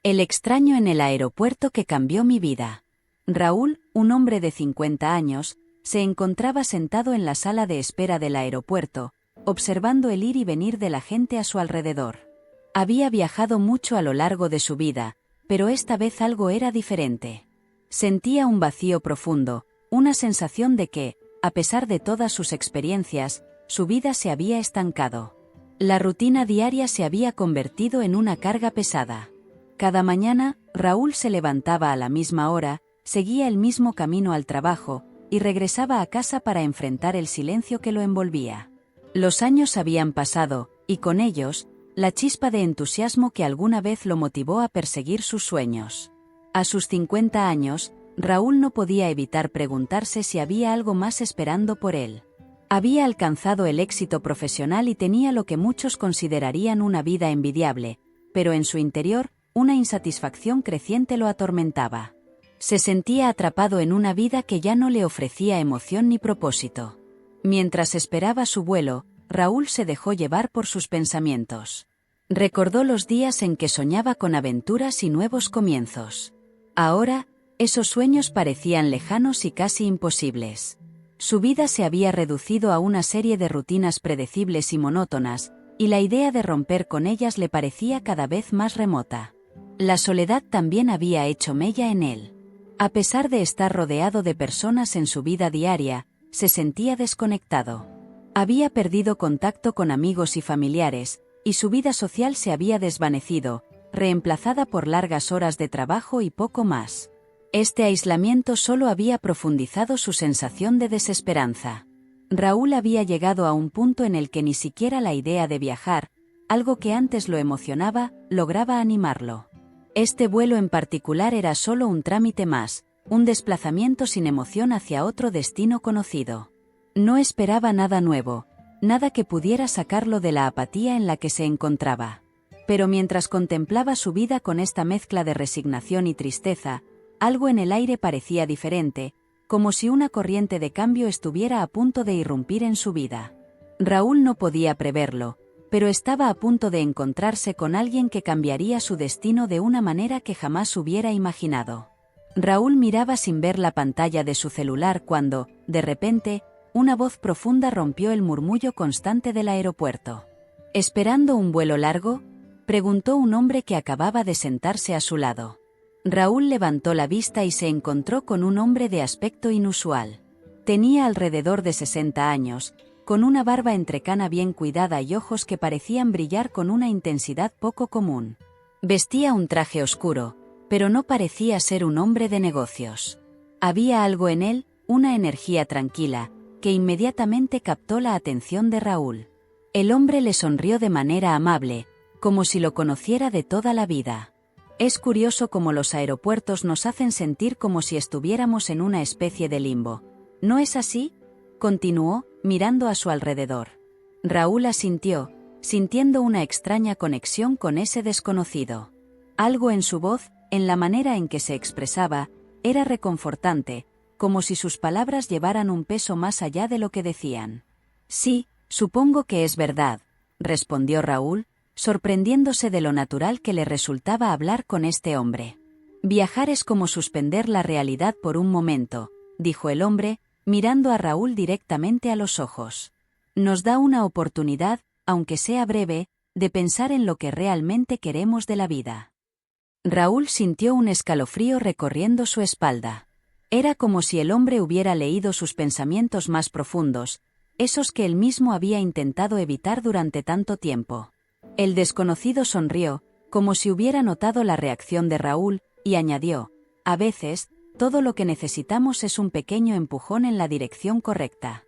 El extraño en el aeropuerto que cambió mi vida. Raúl, un hombre de 50 años, se encontraba sentado en la sala de espera del aeropuerto, observando el ir y venir de la gente a su alrededor. Había viajado mucho a lo largo de su vida, pero esta vez algo era diferente. Sentía un vacío profundo, una sensación de que, a pesar de todas sus experiencias, su vida se había estancado. La rutina diaria se había convertido en una carga pesada. Cada mañana, Raúl se levantaba a la misma hora, seguía el mismo camino al trabajo, y regresaba a casa para enfrentar el silencio que lo envolvía. Los años habían pasado, y con ellos, la chispa de entusiasmo que alguna vez lo motivó a perseguir sus sueños. A sus 50 años, Raúl no podía evitar preguntarse si había algo más esperando por él. Había alcanzado el éxito profesional y tenía lo que muchos considerarían una vida envidiable, pero en su interior, una insatisfacción creciente lo atormentaba. Se sentía atrapado en una vida que ya no le ofrecía emoción ni propósito. Mientras esperaba su vuelo, Raúl se dejó llevar por sus pensamientos. Recordó los días en que soñaba con aventuras y nuevos comienzos. Ahora, esos sueños parecían lejanos y casi imposibles. Su vida se había reducido a una serie de rutinas predecibles y monótonas, y la idea de romper con ellas le parecía cada vez más remota. La soledad también había hecho mella en él. A pesar de estar rodeado de personas en su vida diaria, se sentía desconectado. Había perdido contacto con amigos y familiares, y su vida social se había desvanecido, reemplazada por largas horas de trabajo y poco más. Este aislamiento solo había profundizado su sensación de desesperanza. Raúl había llegado a un punto en el que ni siquiera la idea de viajar, algo que antes lo emocionaba, lograba animarlo. Este vuelo en particular era solo un trámite más, un desplazamiento sin emoción hacia otro destino conocido. No esperaba nada nuevo, nada que pudiera sacarlo de la apatía en la que se encontraba. Pero mientras contemplaba su vida con esta mezcla de resignación y tristeza, algo en el aire parecía diferente, como si una corriente de cambio estuviera a punto de irrumpir en su vida. Raúl no podía preverlo, pero estaba a punto de encontrarse con alguien que cambiaría su destino de una manera que jamás hubiera imaginado. Raúl miraba sin ver la pantalla de su celular cuando, de repente, una voz profunda rompió el murmullo constante del aeropuerto. ¿Esperando un vuelo largo?, preguntó un hombre que acababa de sentarse a su lado. Raúl levantó la vista y se encontró con un hombre de aspecto inusual. Tenía alrededor de 60 años, con una barba entrecana bien cuidada y ojos que parecían brillar con una intensidad poco común. Vestía un traje oscuro, pero no parecía ser un hombre de negocios. Había algo en él, una energía tranquila, que inmediatamente captó la atención de Raúl. El hombre le sonrió de manera amable, como si lo conociera de toda la vida. Es curioso cómo los aeropuertos nos hacen sentir como si estuviéramos en una especie de limbo. ¿No es así?, continuó, mirando a su alrededor. Raúl asintió, sintiendo una extraña conexión con ese desconocido. Algo en su voz, en la manera en que se expresaba, era reconfortante, como si sus palabras llevaran un peso más allá de lo que decían. Sí, supongo que es verdad, respondió Raúl, sorprendiéndose de lo natural que le resultaba hablar con este hombre. Viajar es como suspender la realidad por un momento, dijo el hombre, mirando a Raúl directamente a los ojos. Nos da una oportunidad, aunque sea breve, de pensar en lo que realmente queremos de la vida. Raúl sintió un escalofrío recorriendo su espalda. Era como si el hombre hubiera leído sus pensamientos más profundos, esos que él mismo había intentado evitar durante tanto tiempo. El desconocido sonrió, como si hubiera notado la reacción de Raúl, y añadió: a veces, todo lo que necesitamos es un pequeño empujón en la dirección correcta.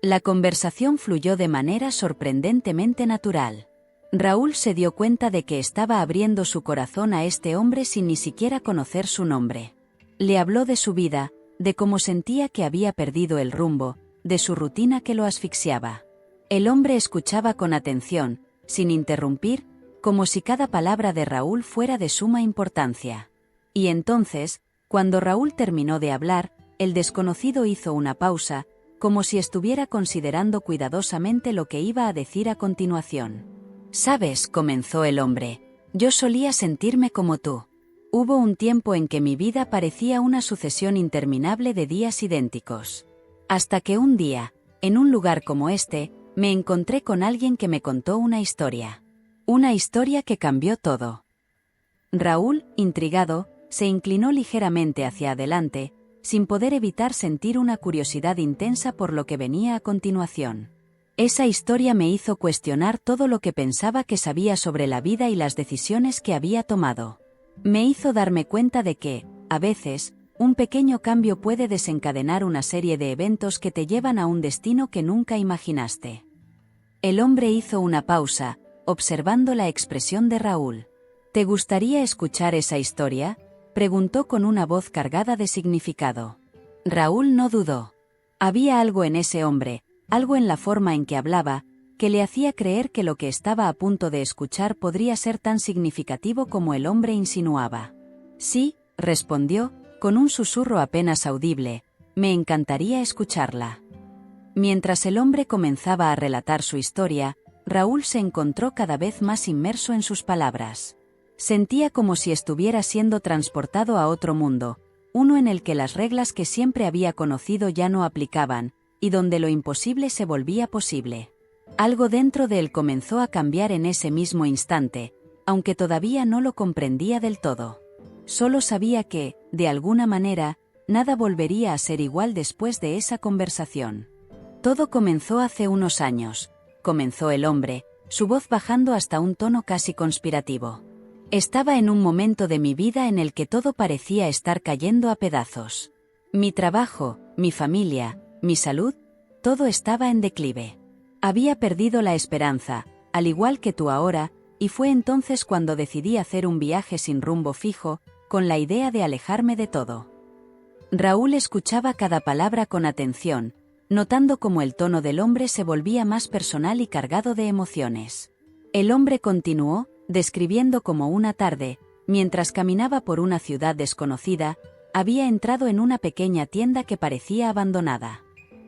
La conversación fluyó de manera sorprendentemente natural. Raúl se dio cuenta de que estaba abriendo su corazón a este hombre sin ni siquiera conocer su nombre. Le habló de su vida, de cómo sentía que había perdido el rumbo, de su rutina que lo asfixiaba. El hombre escuchaba con atención, sin interrumpir, como si cada palabra de Raúl fuera de suma importancia. Y entonces, cuando Raúl terminó de hablar, el desconocido hizo una pausa, como si estuviera considerando cuidadosamente lo que iba a decir a continuación. «Sabes», comenzó el hombre, Yo solía sentirme como tú. Hubo un tiempo en que mi vida parecía una sucesión interminable de días idénticos. Hasta que un día, en un lugar como este, me encontré con alguien que me contó una historia. Una historia que cambió todo. Raúl, intrigado, se inclinó ligeramente hacia adelante, sin poder evitar sentir una curiosidad intensa por lo que venía a continuación. Esa historia me hizo cuestionar todo lo que pensaba que sabía sobre la vida y las decisiones que había tomado. Me hizo darme cuenta de que, a veces, un pequeño cambio puede desencadenar una serie de eventos que te llevan a un destino que nunca imaginaste. El hombre hizo una pausa, observando la expresión de Raúl. ¿Te gustaría escuchar esa historia?, preguntó con una voz cargada de significado. Raúl no dudó. Había algo en ese hombre, algo en la forma en que hablaba, que le hacía creer que lo que estaba a punto de escuchar podría ser tan significativo como el hombre insinuaba. Sí, respondió, con un susurro apenas audible, me encantaría escucharla. Mientras el hombre comenzaba a relatar su historia, Raúl se encontró cada vez más inmerso en sus palabras. Sentía como si estuviera siendo transportado a otro mundo, uno en el que las reglas que siempre había conocido ya no aplicaban, y donde lo imposible se volvía posible. Algo dentro de él comenzó a cambiar en ese mismo instante, aunque todavía no lo comprendía del todo. Solo sabía que, de alguna manera, nada volvería a ser igual después de esa conversación. Todo comenzó hace unos años, comenzó el hombre, su voz bajando hasta un tono casi conspirativo. Estaba en un momento de mi vida en el que todo parecía estar cayendo a pedazos. Mi trabajo, mi familia, mi salud, todo estaba en declive. Había perdido la esperanza, al igual que tú ahora, y fue entonces cuando decidí hacer un viaje sin rumbo fijo, con la idea de alejarme de todo. Raúl escuchaba cada palabra con atención, notando cómo el tono del hombre se volvía más personal y cargado de emociones. El hombre continuó, describiendo cómo una tarde, mientras caminaba por una ciudad desconocida, había entrado en una pequeña tienda que parecía abandonada.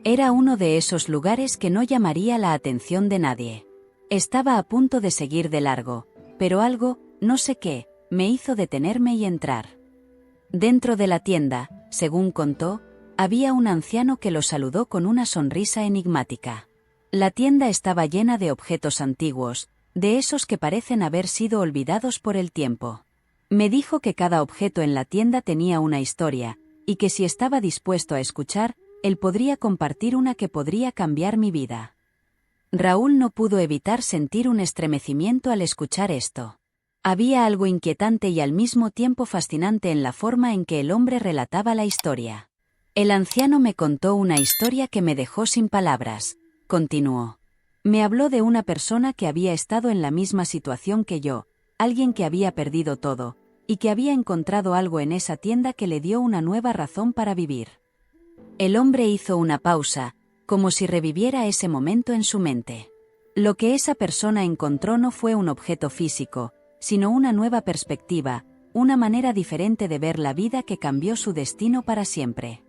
Era uno de esos lugares que no llamaría la atención de nadie. Estaba a punto de seguir de largo, pero algo, no sé qué, me hizo detenerme y entrar. Dentro de la tienda, según contó, había un anciano que lo saludó con una sonrisa enigmática. La tienda estaba llena de objetos antiguos, de esos que parecen haber sido olvidados por el tiempo. Me dijo que cada objeto en la tienda tenía una historia, y que si estaba dispuesto a escuchar, él podría compartir una que podría cambiar mi vida. Raúl no pudo evitar sentir un estremecimiento al escuchar esto. Había algo inquietante y al mismo tiempo fascinante en la forma en que el hombre relataba la historia. El anciano me contó una historia que me dejó sin palabras, continuó. Me habló de una persona que había estado en la misma situación que yo, alguien que había perdido todo, y que había encontrado algo en esa tienda que le dio una nueva razón para vivir. El hombre hizo una pausa, como si reviviera ese momento en su mente. Lo que esa persona encontró no fue un objeto físico, sino una nueva perspectiva, una manera diferente de ver la vida que cambió su destino para siempre.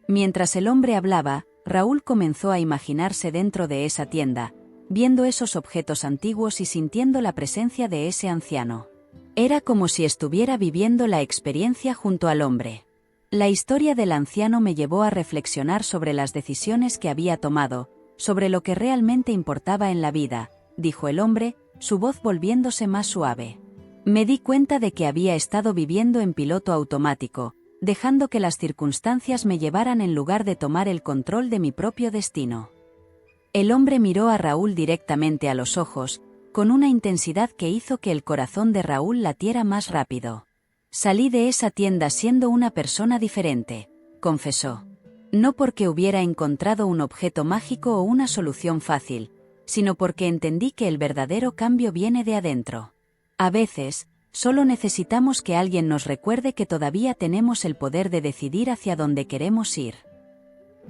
Mientras el hombre hablaba, Raúl comenzó a imaginarse dentro de esa tienda, viendo esos objetos antiguos y sintiendo la presencia de ese anciano. Era como si estuviera viviendo la experiencia junto al hombre. La historia del anciano me llevó a reflexionar sobre las decisiones que había tomado, sobre lo que realmente importaba en la vida, dijo el hombre, su voz volviéndose más suave. Me di cuenta de que había estado viviendo en piloto automático, dejando que las circunstancias me llevaran en lugar de tomar el control de mi propio destino. El hombre miró a Raúl directamente a los ojos, con una intensidad que hizo que el corazón de Raúl latiera más rápido. Salí de esa tienda siendo una persona diferente, confesó. No porque hubiera encontrado un objeto mágico o una solución fácil, sino porque entendí que el verdadero cambio viene de adentro. A veces, solo necesitamos que alguien nos recuerde que todavía tenemos el poder de decidir hacia dónde queremos ir.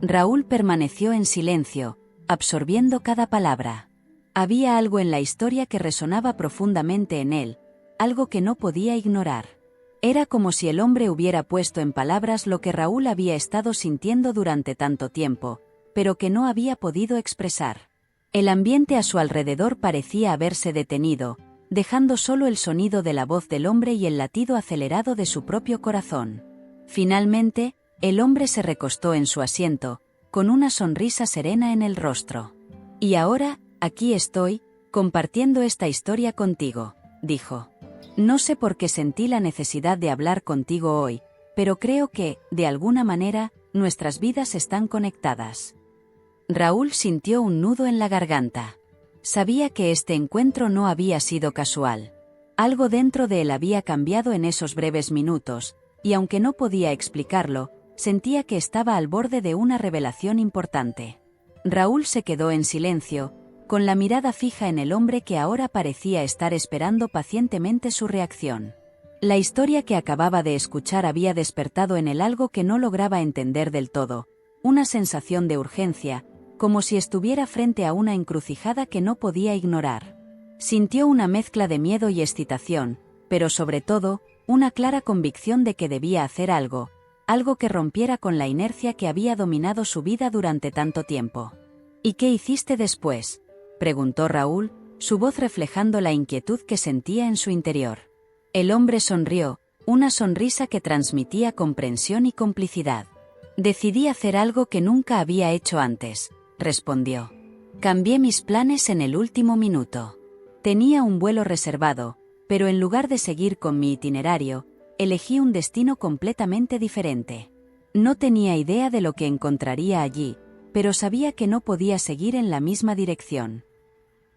Raúl permaneció en silencio, absorbiendo cada palabra. Había algo en la historia que resonaba profundamente en él, algo que no podía ignorar. Era como si el hombre hubiera puesto en palabras lo que Raúl había estado sintiendo durante tanto tiempo, pero que no había podido expresar. El ambiente a su alrededor parecía haberse detenido, dejando solo el sonido de la voz del hombre y el latido acelerado de su propio corazón. Finalmente, el hombre se recostó en su asiento, con una sonrisa serena en el rostro. «Y ahora, aquí estoy, compartiendo esta historia contigo», dijo. «No sé por qué sentí la necesidad de hablar contigo hoy, pero creo que, de alguna manera, nuestras vidas están conectadas». Raúl sintió un nudo en la garganta. Sabía que este encuentro no había sido casual. Algo dentro de él había cambiado en esos breves minutos, y aunque no podía explicarlo, sentía que estaba al borde de una revelación importante. Raúl se quedó en silencio, con la mirada fija en el hombre que ahora parecía estar esperando pacientemente su reacción. La historia que acababa de escuchar había despertado en él algo que no lograba entender del todo, una sensación de urgencia, como si estuviera frente a una encrucijada que no podía ignorar. Sintió una mezcla de miedo y excitación, pero sobre todo, una clara convicción de que debía hacer algo que rompiera con la inercia que había dominado su vida durante tanto tiempo. «¿Y qué hiciste después?», preguntó Raúl, su voz reflejando la inquietud que sentía en su interior. El hombre sonrió, una sonrisa que transmitía comprensión y complicidad. «Decidí hacer algo que nunca había hecho antes», respondió. «Cambié mis planes en el último minuto. Tenía un vuelo reservado, pero en lugar de seguir con mi itinerario, elegí un destino completamente diferente. No tenía idea de lo que encontraría allí, pero sabía que no podía seguir en la misma dirección».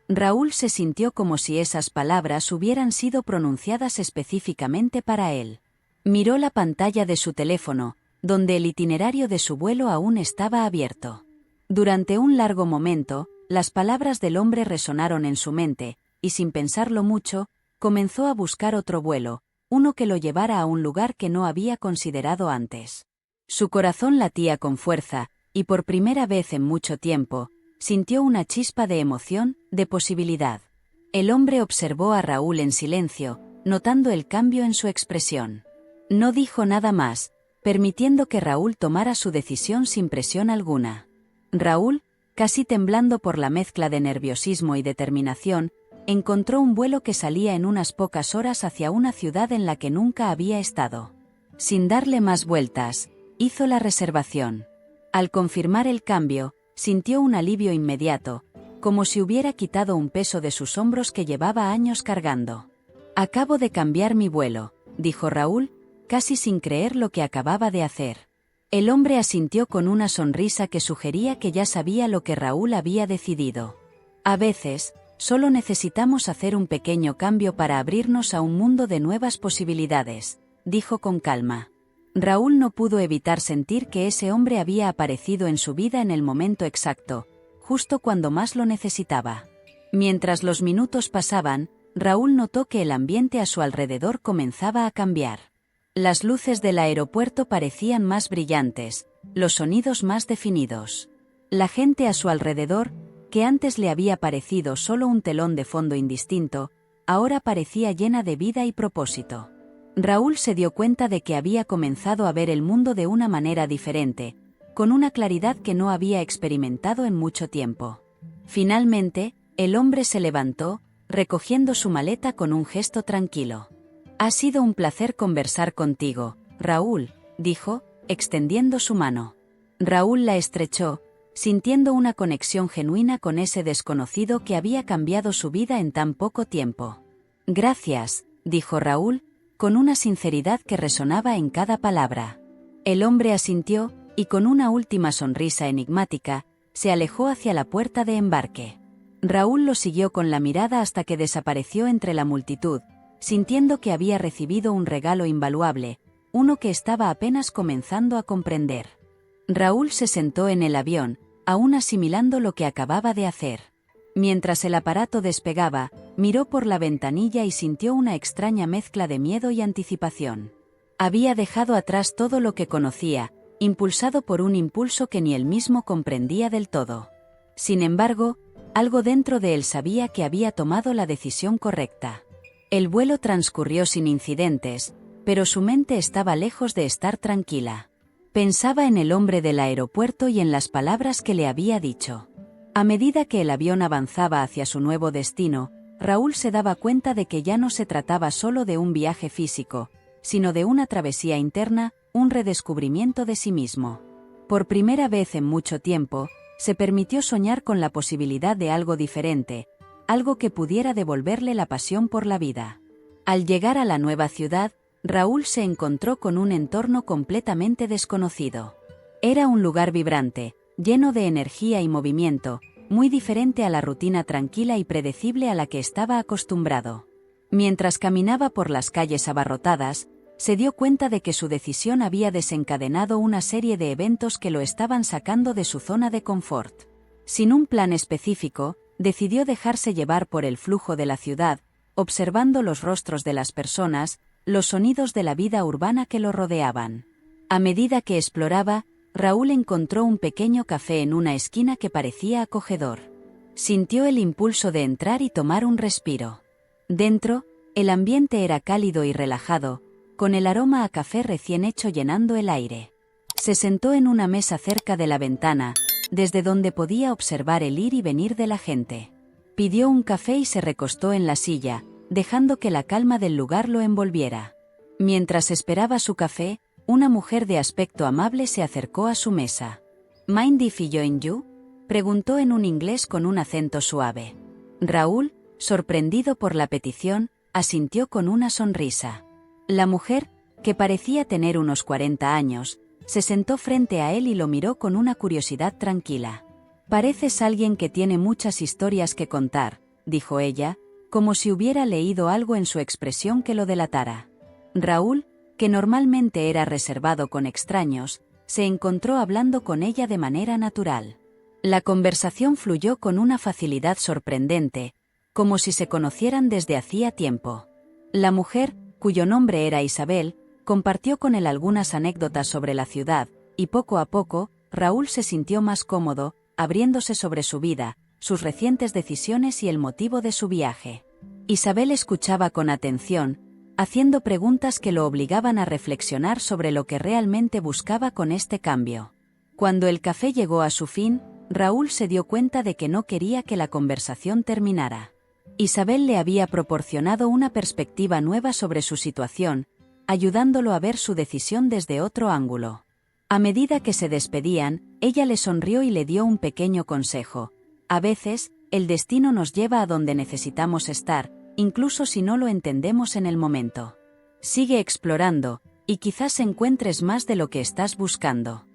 Raúl se sintió como si esas palabras hubieran sido pronunciadas específicamente para él. Miró la pantalla de su teléfono, donde el itinerario de su vuelo aún estaba abierto. Durante un largo momento, las palabras del hombre resonaron en su mente, y sin pensarlo mucho, comenzó a buscar otro vuelo, uno que lo llevara a un lugar que no había considerado antes. Su corazón latía con fuerza, y por primera vez en mucho tiempo, sintió una chispa de emoción, de posibilidad. El hombre observó a Raúl en silencio, notando el cambio en su expresión. No dijo nada más, permitiendo que Raúl tomara su decisión sin presión alguna. Raúl, casi temblando por la mezcla de nerviosismo y determinación, encontró un vuelo que salía en unas pocas horas hacia una ciudad en la que nunca había estado. Sin darle más vueltas, hizo la reservación. Al confirmar el cambio, sintió un alivio inmediato, como si hubiera quitado un peso de sus hombros que llevaba años cargando. «Acabo de cambiar mi vuelo», dijo Raúl, casi sin creer lo que acababa de hacer. El hombre asintió con una sonrisa que sugería que ya sabía lo que Raúl había decidido. «A veces, solo necesitamos hacer un pequeño cambio para abrirnos a un mundo de nuevas posibilidades», dijo con calma. Raúl no pudo evitar sentir que ese hombre había aparecido en su vida en el momento exacto, justo cuando más lo necesitaba. Mientras los minutos pasaban, Raúl notó que el ambiente a su alrededor comenzaba a cambiar. Las luces del aeropuerto parecían más brillantes, los sonidos más definidos. La gente a su alrededor, que antes le había parecido solo un telón de fondo indistinto, ahora parecía llena de vida y propósito. Raúl se dio cuenta de que había comenzado a ver el mundo de una manera diferente, con una claridad que no había experimentado en mucho tiempo. Finalmente, el hombre se levantó, recogiendo su maleta con un gesto tranquilo. «Ha sido un placer conversar contigo, Raúl», dijo, extendiendo su mano. Raúl la estrechó, sintiendo una conexión genuina con ese desconocido que había cambiado su vida en tan poco tiempo. «Gracias», dijo Raúl, con una sinceridad que resonaba en cada palabra. El hombre asintió, y con una última sonrisa enigmática, se alejó hacia la puerta de embarque. Raúl lo siguió con la mirada hasta que desapareció entre la multitud, sintiendo que había recibido un regalo invaluable, uno que estaba apenas comenzando a comprender. Raúl se sentó en el avión, aún asimilando lo que acababa de hacer. Mientras el aparato despegaba, miró por la ventanilla y sintió una extraña mezcla de miedo y anticipación. Había dejado atrás todo lo que conocía, impulsado por un impulso que ni él mismo comprendía del todo. Sin embargo, algo dentro de él sabía que había tomado la decisión correcta. El vuelo transcurrió sin incidentes, pero su mente estaba lejos de estar tranquila. Pensaba en el hombre del aeropuerto y en las palabras que le había dicho. A medida que el avión avanzaba hacia su nuevo destino, Raúl se daba cuenta de que ya no se trataba solo de un viaje físico, sino de una travesía interna, un redescubrimiento de sí mismo. Por primera vez en mucho tiempo, se permitió soñar con la posibilidad de algo diferente, algo que pudiera devolverle la pasión por la vida. Al llegar a la nueva ciudad, Raúl se encontró con un entorno completamente desconocido. Era un lugar vibrante, lleno de energía y movimiento, muy diferente a la rutina tranquila y predecible a la que estaba acostumbrado. Mientras caminaba por las calles abarrotadas, se dio cuenta de que su decisión había desencadenado una serie de eventos que lo estaban sacando de su zona de confort. Sin un plan específico, decidió dejarse llevar por el flujo de la ciudad, observando los rostros de las personas, los sonidos de la vida urbana que lo rodeaban. A medida que exploraba, Raúl encontró un pequeño café en una esquina que parecía acogedor. Sintió el impulso de entrar y tomar un respiro. Dentro, el ambiente era cálido y relajado, con el aroma a café recién hecho llenando el aire. Se sentó en una mesa cerca de la ventana, desde donde podía observar el ir y venir de la gente. Pidió un café y se recostó en la silla, dejando que la calma del lugar lo envolviera. Mientras esperaba su café, una mujer de aspecto amable se acercó a su mesa. «¿Mind if I join you?», preguntó en un inglés con un acento suave. Raúl, sorprendido por la petición, asintió con una sonrisa. La mujer, que parecía tener unos 40 años, se sentó frente a él y lo miró con una curiosidad tranquila. «Pareces alguien que tiene muchas historias que contar», dijo ella, como si hubiera leído algo en su expresión que lo delatara. Raúl, que normalmente era reservado con extraños, se encontró hablando con ella de manera natural. La conversación fluyó con una facilidad sorprendente, como si se conocieran desde hacía tiempo. La mujer, cuyo nombre era Isabel, compartió con él algunas anécdotas sobre la ciudad, y poco a poco, Raúl se sintió más cómodo, abriéndose sobre su vida, sus recientes decisiones y el motivo de su viaje. Isabel escuchaba con atención, haciendo preguntas que lo obligaban a reflexionar sobre lo que realmente buscaba con este cambio. Cuando el café llegó a su fin, Raúl se dio cuenta de que no quería que la conversación terminara. Isabel le había proporcionado una perspectiva nueva sobre su situación, ayudándolo a ver su decisión desde otro ángulo. A medida que se despedían, ella le sonrió y le dio un pequeño consejo. A veces, el destino nos lleva a donde necesitamos estar, incluso si no lo entendemos en el momento. Sigue explorando, y quizás encuentres más de lo que estás buscando.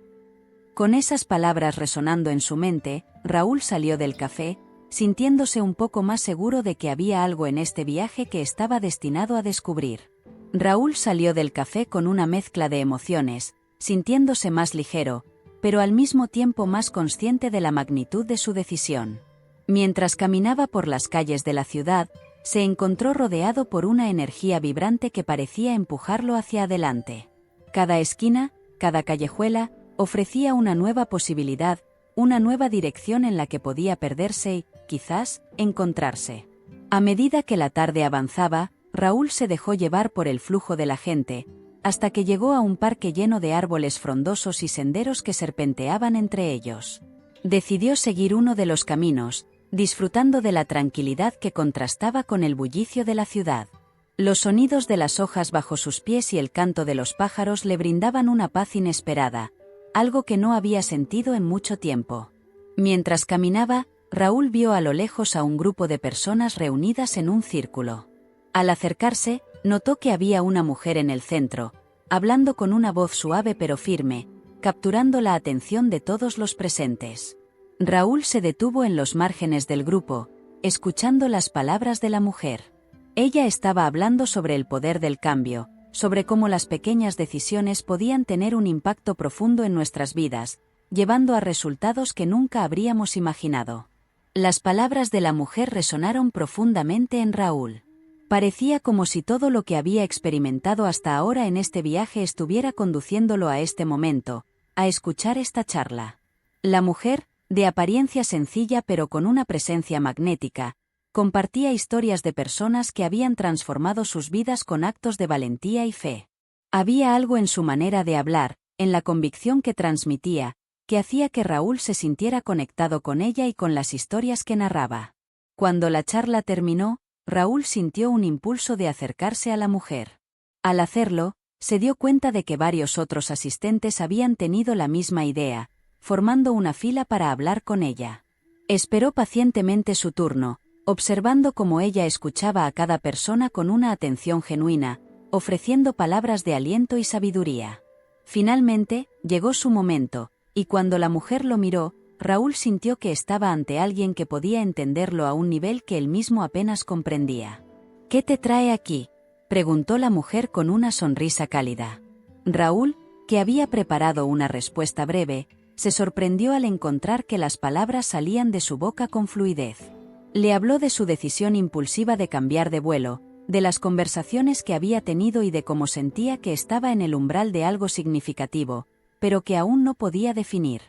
Con esas palabras resonando en su mente, Raúl salió del café, sintiéndose un poco más seguro de que había algo en este viaje que estaba destinado a descubrir. Raúl salió del café con una mezcla de emociones, sintiéndose más ligero, pero al mismo tiempo más consciente de la magnitud de su decisión. Mientras caminaba por las calles de la ciudad, se encontró rodeado por una energía vibrante que parecía empujarlo hacia adelante. Cada esquina, cada callejuela, ofrecía una nueva posibilidad, una nueva dirección en la que podía perderse y, quizás, encontrarse. A medida que la tarde avanzaba, Raúl se dejó llevar por el flujo de la gente, hasta que llegó a un parque lleno de árboles frondosos y senderos que serpenteaban entre ellos. Decidió seguir uno de los caminos, disfrutando de la tranquilidad que contrastaba con el bullicio de la ciudad. Los sonidos de las hojas bajo sus pies y el canto de los pájaros le brindaban una paz inesperada, algo que no había sentido en mucho tiempo. Mientras caminaba, Raúl vio a lo lejos a un grupo de personas reunidas en un círculo. Al acercarse, notó que había una mujer en el centro, hablando con una voz suave pero firme, capturando la atención de todos los presentes. Raúl se detuvo en los márgenes del grupo, escuchando las palabras de la mujer. Ella estaba hablando sobre el poder del cambio, sobre cómo las pequeñas decisiones podían tener un impacto profundo en nuestras vidas, llevando a resultados que nunca habríamos imaginado. Las palabras de la mujer resonaron profundamente en Raúl. Parecía como si todo lo que había experimentado hasta ahora en este viaje estuviera conduciéndolo a este momento, a escuchar esta charla. La mujer, de apariencia sencilla pero con una presencia magnética, compartía historias de personas que habían transformado sus vidas con actos de valentía y fe. Había algo en su manera de hablar, en la convicción que transmitía, que hacía que Raúl se sintiera conectado con ella y con las historias que narraba. Cuando la charla terminó, Raúl sintió un impulso de acercarse a la mujer. Al hacerlo, se dio cuenta de que varios otros asistentes habían tenido la misma idea, formando una fila para hablar con ella. Esperó pacientemente su turno, observando cómo ella escuchaba a cada persona con una atención genuina, ofreciendo palabras de aliento y sabiduría. Finalmente, llegó su momento, y cuando la mujer lo miró, Raúl sintió que estaba ante alguien que podía entenderlo a un nivel que él mismo apenas comprendía. «¿Qué te trae aquí?», preguntó la mujer con una sonrisa cálida. Raúl, que había preparado una respuesta breve, se sorprendió al encontrar que las palabras salían de su boca con fluidez. Le habló de su decisión impulsiva de cambiar de vuelo, de las conversaciones que había tenido y de cómo sentía que estaba en el umbral de algo significativo, pero que aún no podía definir.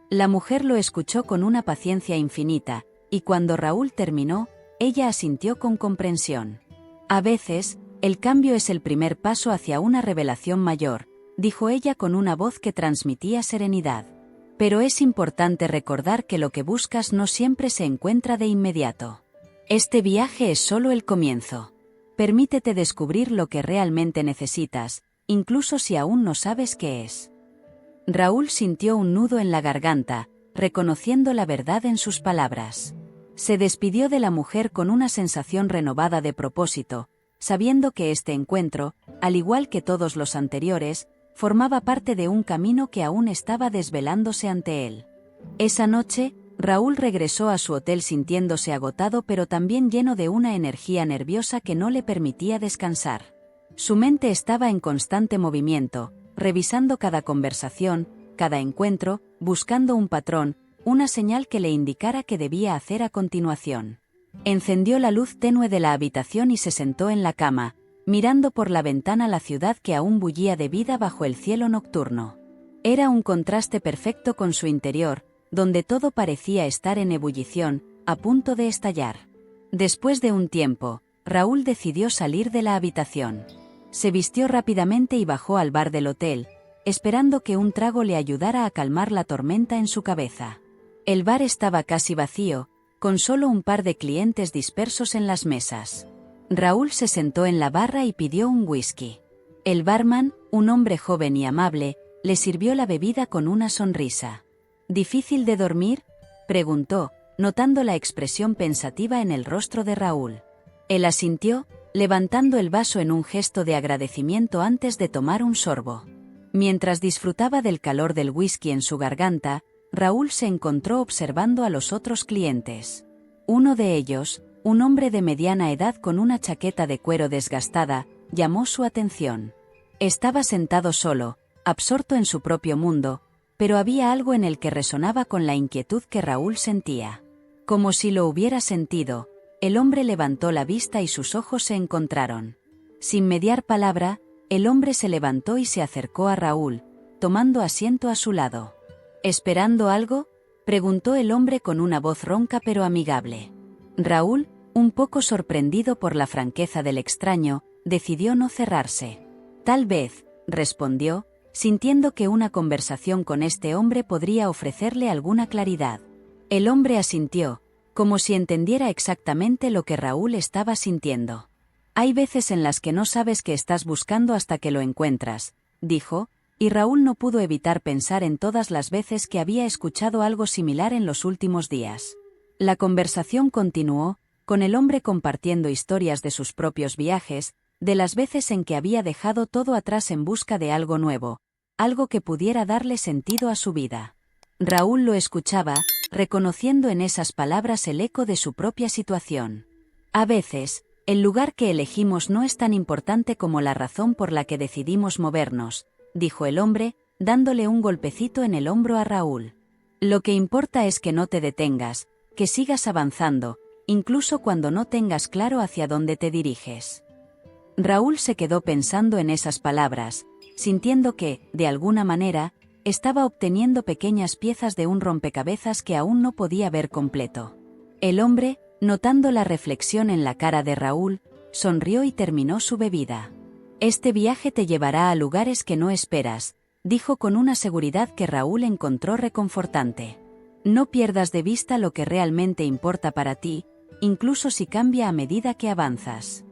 La mujer lo escuchó con una paciencia infinita, y cuando Raúl terminó, ella asintió con comprensión. «A veces, el cambio es el primer paso hacia una revelación mayor», dijo ella con una voz que transmitía serenidad. «Pero es importante recordar que lo que buscas no siempre se encuentra de inmediato. Este viaje es solo el comienzo. Permítete descubrir lo que realmente necesitas, incluso si aún no sabes qué es». Raúl sintió un nudo en la garganta, reconociendo la verdad en sus palabras. Se despidió de la mujer con una sensación renovada de propósito, sabiendo que este encuentro, al igual que todos los anteriores, formaba parte de un camino que aún estaba desvelándose ante él. Esa noche, Raúl regresó a su hotel sintiéndose agotado pero también lleno de una energía nerviosa que no le permitía descansar. Su mente estaba en constante movimiento, revisando cada conversación, cada encuentro, buscando un patrón, una señal que le indicara qué debía hacer a continuación. Encendió la luz tenue de la habitación y se sentó en la cama, mirando por la ventana la ciudad que aún bullía de vida bajo el cielo nocturno. Era un contraste perfecto con su interior, donde todo parecía estar en ebullición, a punto de estallar. Después de un tiempo, Raúl decidió salir de la habitación. Se vistió rápidamente y bajó al bar del hotel, esperando que un trago le ayudara a calmar la tormenta en su cabeza. El bar estaba casi vacío, con solo un par de clientes dispersos en las mesas. Raúl se sentó en la barra y pidió un whisky. El barman, un hombre joven y amable, le sirvió la bebida con una sonrisa. «¿Difícil de dormir?», preguntó, notando la expresión pensativa en el rostro de Raúl. Él asintió, levantando el vaso en un gesto de agradecimiento antes de tomar un sorbo. Mientras disfrutaba del calor del whisky en su garganta, Raúl se encontró observando a los otros clientes. Uno de ellos, un hombre de mediana edad con una chaqueta de cuero desgastada, llamó su atención. Estaba sentado solo, absorto en su propio mundo, pero había algo en él que resonaba con la inquietud que Raúl sentía. Como si lo hubiera sentido, el hombre levantó la vista y sus ojos se encontraron. Sin mediar palabra, el hombre se levantó y se acercó a Raúl, tomando asiento a su lado. «¿Esperando algo?», preguntó el hombre con una voz ronca pero amigable. Raúl, un poco sorprendido por la franqueza del extraño, decidió no cerrarse. «Tal vez», respondió, sintiendo que una conversación con este hombre podría ofrecerle alguna claridad. El hombre asintió, como si entendiera exactamente lo que Raúl estaba sintiendo. «Hay veces en las que no sabes qué estás buscando hasta que lo encuentras», dijo, y Raúl no pudo evitar pensar en todas las veces que había escuchado algo similar en los últimos días. La conversación continuó, con el hombre compartiendo historias de sus propios viajes, de las veces en que había dejado todo atrás en busca de algo nuevo, algo que pudiera darle sentido a su vida. Raúl lo escuchaba, reconociendo en esas palabras el eco de su propia situación. «A veces, el lugar que elegimos no es tan importante como la razón por la que decidimos movernos», dijo el hombre, dándole un golpecito en el hombro a Raúl. «Lo que importa es que no te detengas, que sigas avanzando, incluso cuando no tengas claro hacia dónde te diriges». Raúl se quedó pensando en esas palabras, sintiendo que, de alguna manera, estaba obteniendo pequeñas piezas de un rompecabezas que aún no podía ver completo. El hombre, notando la reflexión en la cara de Raúl, sonrió y terminó su bebida. «Este viaje te llevará a lugares que no esperas», dijo con una seguridad que Raúl encontró reconfortante. «No pierdas de vista lo que realmente importa para ti, incluso si cambia a medida que avanzas.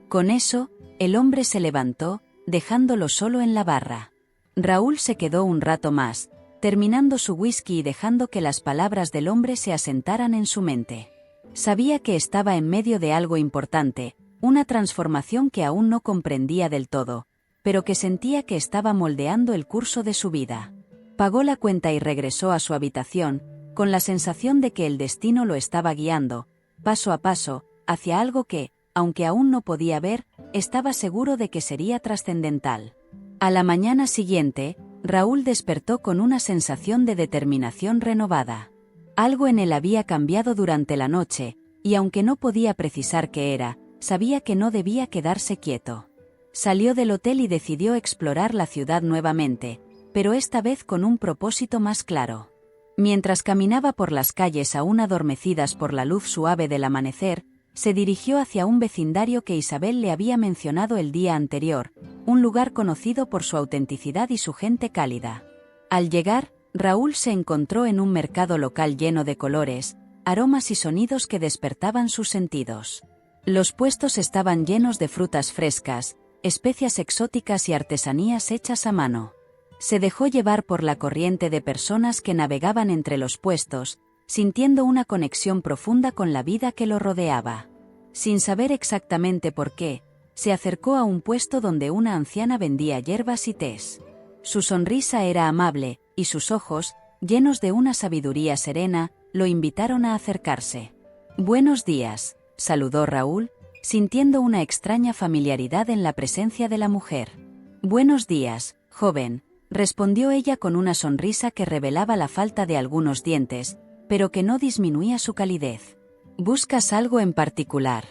Con eso, el hombre se levantó, dejándolo solo en la barra. Raúl se quedó un rato más, terminando su whisky y dejando que las palabras del hombre se asentaran en su mente. Sabía que estaba en medio de algo importante, una transformación que aún no comprendía del todo, pero que sentía que estaba moldeando el curso de su vida. Pagó la cuenta y regresó a su habitación, con la sensación de que el destino lo estaba guiando, paso a paso, hacia algo que, aunque aún no podía ver, estaba seguro de que sería trascendental. A la mañana siguiente, Raúl despertó con una sensación de determinación renovada. Algo en él había cambiado durante la noche, y aunque no podía precisar qué era, sabía que no debía quedarse quieto. Salió del hotel y decidió explorar la ciudad nuevamente, pero esta vez con un propósito más claro. Mientras caminaba por las calles aún adormecidas por la luz suave del amanecer, se dirigió hacia un vecindario que Isabel le había mencionado el día anterior, un lugar conocido por su autenticidad y su gente cálida. Al llegar, Raúl se encontró en un mercado local lleno de colores, aromas y sonidos que despertaban sus sentidos. Los puestos estaban llenos de frutas frescas, especias exóticas y artesanías hechas a mano. Se dejó llevar por la corriente de personas que navegaban entre los puestos, sintiendo una conexión profunda con la vida que lo rodeaba. Sin saber exactamente por qué, se acercó a un puesto donde una anciana vendía hierbas y tés. Su sonrisa era amable, y sus ojos, llenos de una sabiduría serena, lo invitaron a acercarse. «Buenos días», saludó Raúl, sintiendo una extraña familiaridad en la presencia de la mujer. «Buenos días, joven», respondió ella con una sonrisa que revelaba la falta de algunos dientes, pero que no disminuía su calidez. «¿Buscas algo en particular?».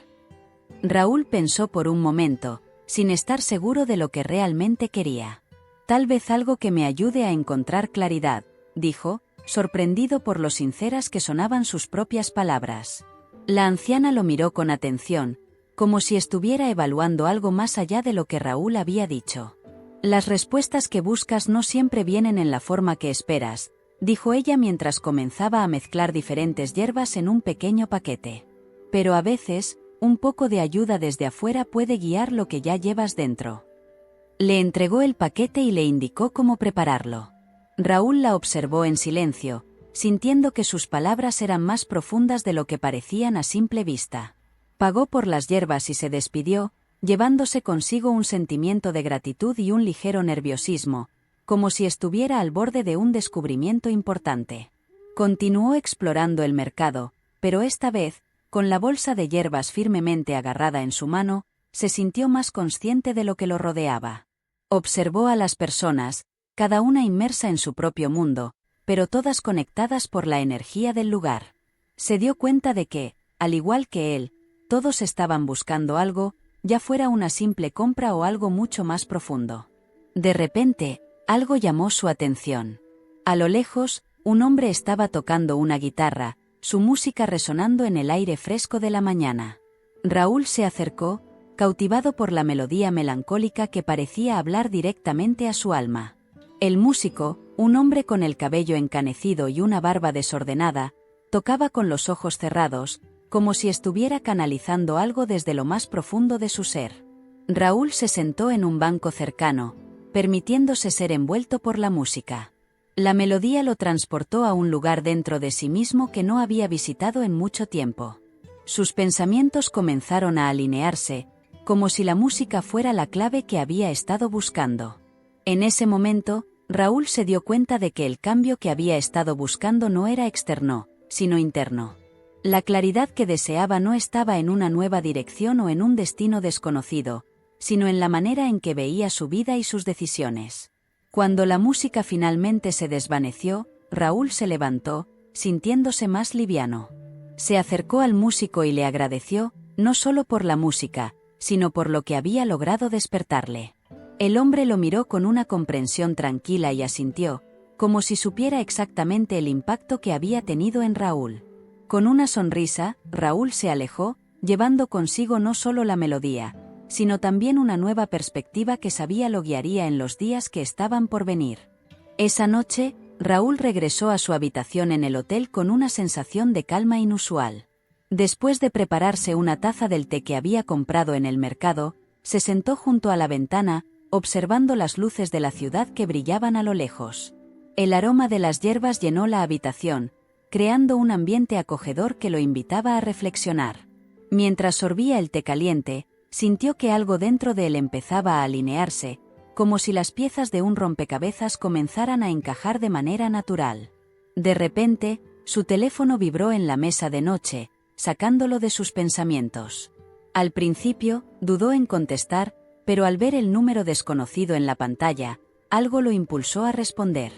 Raúl pensó por un momento, sin estar seguro de lo que realmente quería. «Tal vez algo que me ayude a encontrar claridad», dijo, sorprendido por lo sinceras que sonaban sus propias palabras. La anciana lo miró con atención, como si estuviera evaluando algo más allá de lo que Raúl había dicho. «Las respuestas que buscas no siempre vienen en la forma que esperas», dijo ella mientras comenzaba a mezclar diferentes hierbas en un pequeño paquete. «Pero a veces, un poco de ayuda desde afuera puede guiar lo que ya llevas dentro». Le entregó el paquete y le indicó cómo prepararlo. Raúl la observó en silencio, sintiendo que sus palabras eran más profundas de lo que parecían a simple vista. Pagó por las hierbas y se despidió, llevándose consigo un sentimiento de gratitud y un ligero nerviosismo, como si estuviera al borde de un descubrimiento importante. Continuó explorando el mercado, pero esta vez, con la bolsa de hierbas firmemente agarrada en su mano, se sintió más consciente de lo que lo rodeaba. Observó a las personas, cada una inmersa en su propio mundo, pero todas conectadas por la energía del lugar. Se dio cuenta de que, al igual que él, todos estaban buscando algo, ya fuera una simple compra o algo mucho más profundo. De repente, algo llamó su atención. A lo lejos, un hombre estaba tocando una guitarra, su música resonando en el aire fresco de la mañana. Raúl se acercó, cautivado por la melodía melancólica que parecía hablar directamente a su alma. El músico, un hombre con el cabello encanecido y una barba desordenada, tocaba con los ojos cerrados, como si estuviera canalizando algo desde lo más profundo de su ser. Raúl se sentó en un banco cercano, permitiéndose ser envuelto por la música. La melodía lo transportó a un lugar dentro de sí mismo que no había visitado en mucho tiempo. Sus pensamientos comenzaron a alinearse, como si la música fuera la clave que había estado buscando. En ese momento, Raúl se dio cuenta de que el cambio que había estado buscando no era externo, sino interno. La claridad que deseaba no estaba en una nueva dirección o en un destino desconocido, sino en la manera en que veía su vida y sus decisiones. Cuando la música finalmente se desvaneció, Raúl se levantó, sintiéndose más liviano. Se acercó al músico y le agradeció, no solo por la música, sino por lo que había logrado despertarle. El hombre lo miró con una comprensión tranquila y asintió, como si supiera exactamente el impacto que había tenido en Raúl. Con una sonrisa, Raúl se alejó, llevando consigo no solo la melodía, sino también una nueva perspectiva que sabía lo guiaría en los días que estaban por venir. Esa noche, Raúl regresó a su habitación en el hotel con una sensación de calma inusual. Después de prepararse una taza del té que había comprado en el mercado, se sentó junto a la ventana, observando las luces de la ciudad que brillaban a lo lejos. El aroma de las hierbas llenó la habitación, creando un ambiente acogedor que lo invitaba a reflexionar. Mientras sorbía el té caliente, sintió que algo dentro de él empezaba a alinearse, como si las piezas de un rompecabezas comenzaran a encajar de manera natural. De repente, su teléfono vibró en la mesa de noche, sacándolo de sus pensamientos. Al principio, dudó en contestar, pero al ver el número desconocido en la pantalla, algo lo impulsó a responder.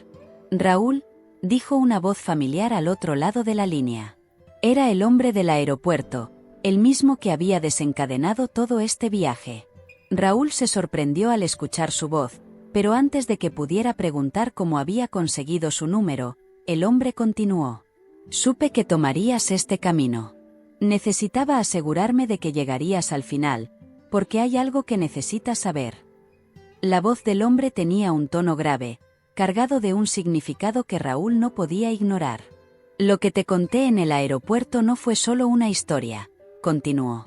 «Raúl», dijo una voz familiar al otro lado de la línea. Era el hombre del aeropuerto, el mismo que había desencadenado todo este viaje. Raúl se sorprendió al escuchar su voz, pero antes de que pudiera preguntar cómo había conseguido su número, el hombre continuó. «Supe que tomarías este camino. Necesitaba asegurarme de que llegarías al final, porque hay algo que necesitas saber». La voz del hombre tenía un tono grave, cargado de un significado que Raúl no podía ignorar. «Lo que te conté en el aeropuerto no fue solo una historia», continuó.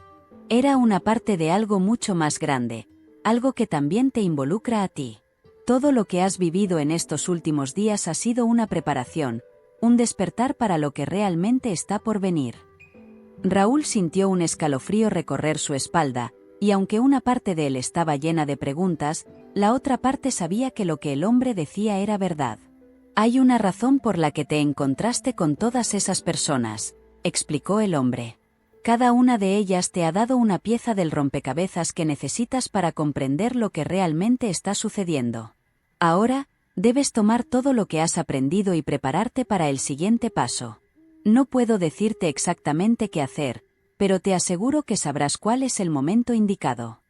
«Era una parte de algo mucho más grande, algo que también te involucra a ti. Todo lo que has vivido en estos últimos días ha sido una preparación, un despertar para lo que realmente está por venir». Raúl sintió un escalofrío recorrer su espalda, y aunque una parte de él estaba llena de preguntas, la otra parte sabía que lo que el hombre decía era verdad. «Hay una razón por la que te encontraste con todas esas personas», explicó el hombre. «Cada una de ellas te ha dado una pieza del rompecabezas que necesitas para comprender lo que realmente está sucediendo. Ahora, debes tomar todo lo que has aprendido y prepararte para el siguiente paso. No puedo decirte exactamente qué hacer, pero te aseguro que sabrás cuál es el momento indicado».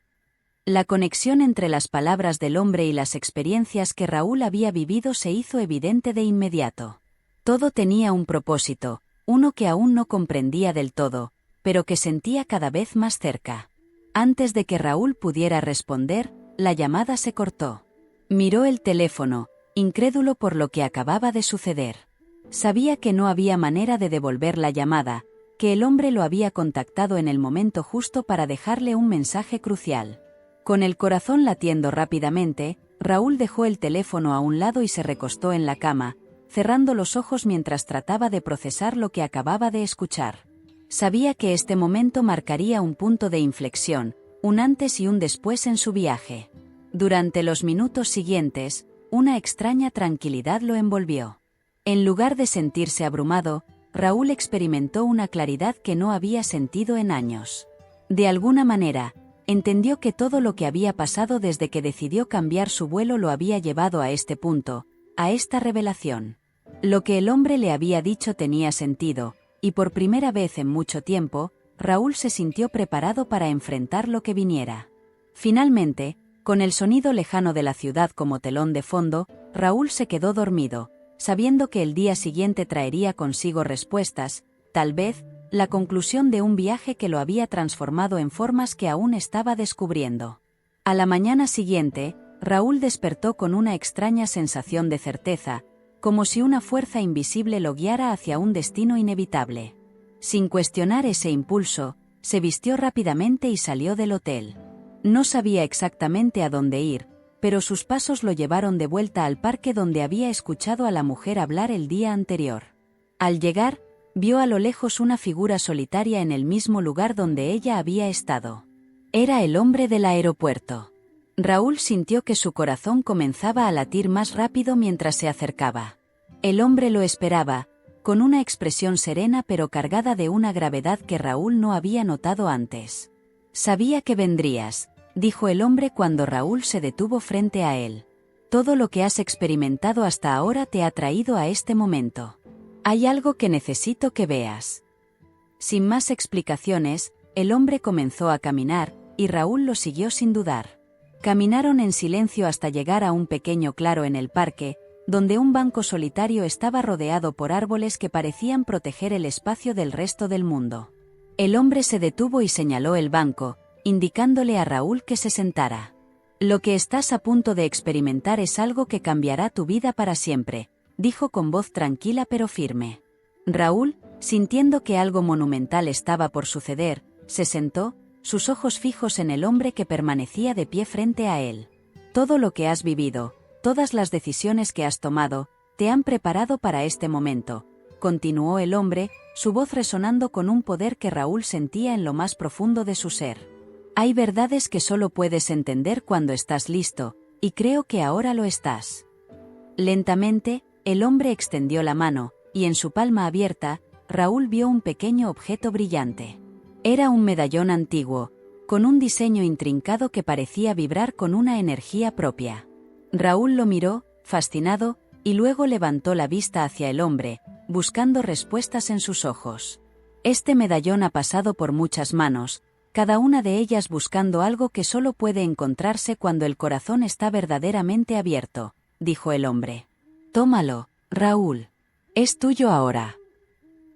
La conexión entre las palabras del hombre y las experiencias que Raúl había vivido se hizo evidente de inmediato. Todo tenía un propósito, uno que aún no comprendía del todo, pero que sentía cada vez más cerca. Antes de que Raúl pudiera responder, la llamada se cortó. Miró el teléfono, incrédulo por lo que acababa de suceder. Sabía que no había manera de devolver la llamada, que el hombre lo había contactado en el momento justo para dejarle un mensaje crucial. Con el corazón latiendo rápidamente, Raúl dejó el teléfono a un lado y se recostó en la cama, cerrando los ojos mientras trataba de procesar lo que acababa de escuchar. Sabía que este momento marcaría un punto de inflexión, un antes y un después en su viaje. Durante los minutos siguientes, una extraña tranquilidad lo envolvió. En lugar de sentirse abrumado, Raúl experimentó una claridad que no había sentido en años. De alguna manera, entendió que todo lo que había pasado desde que decidió cambiar su vuelo lo había llevado a este punto, a esta revelación. Lo que el hombre le había dicho tenía sentido, y por primera vez en mucho tiempo, Raúl se sintió preparado para enfrentar lo que viniera. Finalmente, con el sonido lejano de la ciudad como telón de fondo, Raúl se quedó dormido, sabiendo que el día siguiente traería consigo respuestas, tal vez, la conclusión de un viaje que lo había transformado en formas que aún estaba descubriendo. A la mañana siguiente, Raúl despertó con una extraña sensación de certeza, como si una fuerza invisible lo guiara hacia un destino inevitable. Sin cuestionar ese impulso, se vistió rápidamente y salió del hotel. No sabía exactamente a dónde ir, pero sus pasos lo llevaron de vuelta al parque donde había escuchado a la mujer hablar el día anterior. Al llegar, vio a lo lejos una figura solitaria en el mismo lugar donde ella había estado. Era el hombre del aeropuerto. Raúl sintió que su corazón comenzaba a latir más rápido mientras se acercaba. El hombre lo esperaba, con una expresión serena pero cargada de una gravedad que Raúl no había notado antes. «Sabía que vendrías», dijo el hombre cuando Raúl se detuvo frente a él. «Todo lo que has experimentado hasta ahora te ha traído a este momento. Hay algo que necesito que veas». Sin más explicaciones, el hombre comenzó a caminar, y Raúl lo siguió sin dudar. Caminaron en silencio hasta llegar a un pequeño claro en el parque, donde un banco solitario estaba rodeado por árboles que parecían proteger el espacio del resto del mundo. El hombre se detuvo y señaló el banco, indicándole a Raúl que se sentara. «Lo que estás a punto de experimentar es algo que cambiará tu vida para siempre», dijo con voz tranquila pero firme. Raúl, Sintiendo que algo monumental estaba por suceder, se sentó, sus ojos fijos en el hombre que permanecía de pie frente a él. Todo lo que has vivido, todas las decisiones que has tomado, te han preparado para este momento, continuó el hombre, su voz resonando con un poder que Raúl sentía en lo más profundo de su ser. Hay verdades que solo puedes entender cuando estás listo, y creo que ahora lo estás. Lentamente, el hombre extendió la mano, y en su palma abierta, Raúl vio un pequeño objeto brillante. Era un medallón antiguo, con un diseño intrincado que parecía vibrar con una energía propia. Raúl lo miró, fascinado, y luego levantó la vista hacia el hombre, buscando respuestas en sus ojos. Este medallón ha pasado por muchas manos, cada una de ellas buscando algo que solo puede encontrarse cuando el corazón está verdaderamente abierto, dijo el hombre. Tómalo, Raúl. Es tuyo ahora.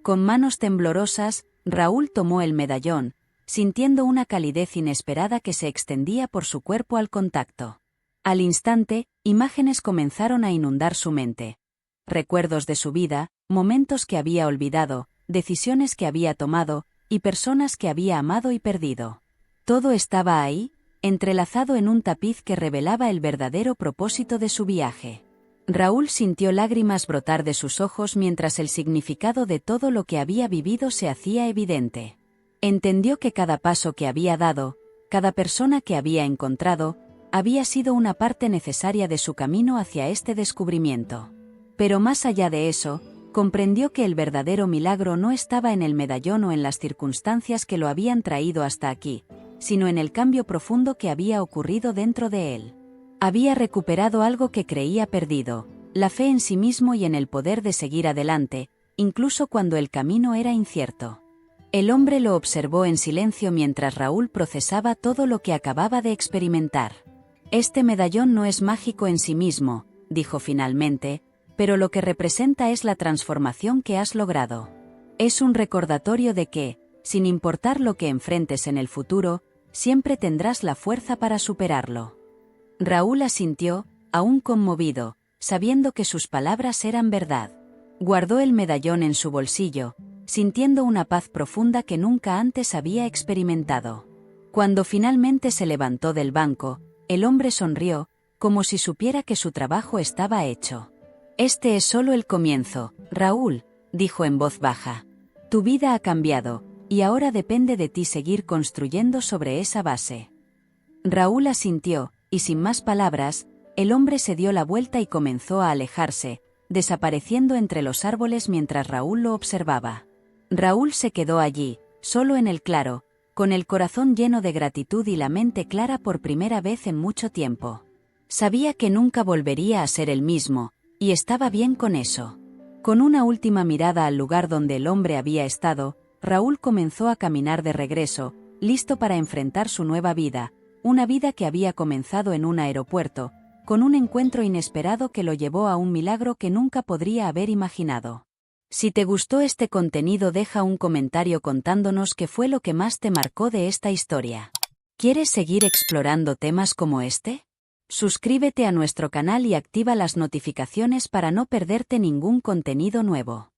Con manos temblorosas, Raúl tomó el medallón, sintiendo una calidez inesperada que se extendía por su cuerpo al contacto. Al instante, imágenes comenzaron a inundar su mente. Recuerdos de su vida, momentos que había olvidado, decisiones que había tomado, y personas que había amado y perdido. Todo estaba ahí, entrelazado en un tapiz que revelaba el verdadero propósito de su viaje. Raúl sintió lágrimas brotar de sus ojos mientras el significado de todo lo que había vivido se hacía evidente. Entendió que cada paso que había dado, cada persona que había encontrado, había sido una parte necesaria de su camino hacia este descubrimiento. Pero más allá de eso, comprendió que el verdadero milagro no estaba en el medallón o en las circunstancias que lo habían traído hasta aquí, sino en el cambio profundo que había ocurrido dentro de él. Había recuperado algo que creía perdido, la fe en sí mismo y en el poder de seguir adelante, incluso cuando el camino era incierto. El hombre lo observó en silencio mientras Raúl procesaba todo lo que acababa de experimentar. Este medallón no es mágico en sí mismo, dijo finalmente, pero lo que representa es la transformación que has logrado. Es un recordatorio de que, sin importar lo que enfrentes en el futuro, siempre tendrás la fuerza para superarlo. Raúl asintió, aún conmovido, sabiendo que sus palabras eran verdad. Guardó el medallón en su bolsillo, sintiendo una paz profunda que nunca antes había experimentado. Cuando finalmente se levantó del banco, el hombre sonrió, como si supiera que su trabajo estaba hecho. Este es solo el comienzo, Raúl, dijo en voz baja. Tu vida ha cambiado, y ahora depende de ti seguir construyendo sobre esa base. Raúl asintió, y sin más palabras, el hombre se dio la vuelta y comenzó a alejarse, desapareciendo entre los árboles mientras Raúl lo observaba. Raúl se quedó allí, solo en el claro, con el corazón lleno de gratitud y la mente clara por primera vez en mucho tiempo. Sabía que nunca volvería a ser el mismo, y estaba bien con eso. Con una última mirada al lugar donde el hombre había estado, Raúl comenzó a caminar de regreso, listo para enfrentar su nueva vida, una vida que había comenzado en un aeropuerto, con un encuentro inesperado que lo llevó a un milagro que nunca podría haber imaginado. Si te gustó este contenido, deja un comentario contándonos qué fue lo que más te marcó de esta historia. ¿Quieres seguir explorando temas como este? Suscríbete a nuestro canal y activa las notificaciones para no perderte ningún contenido nuevo.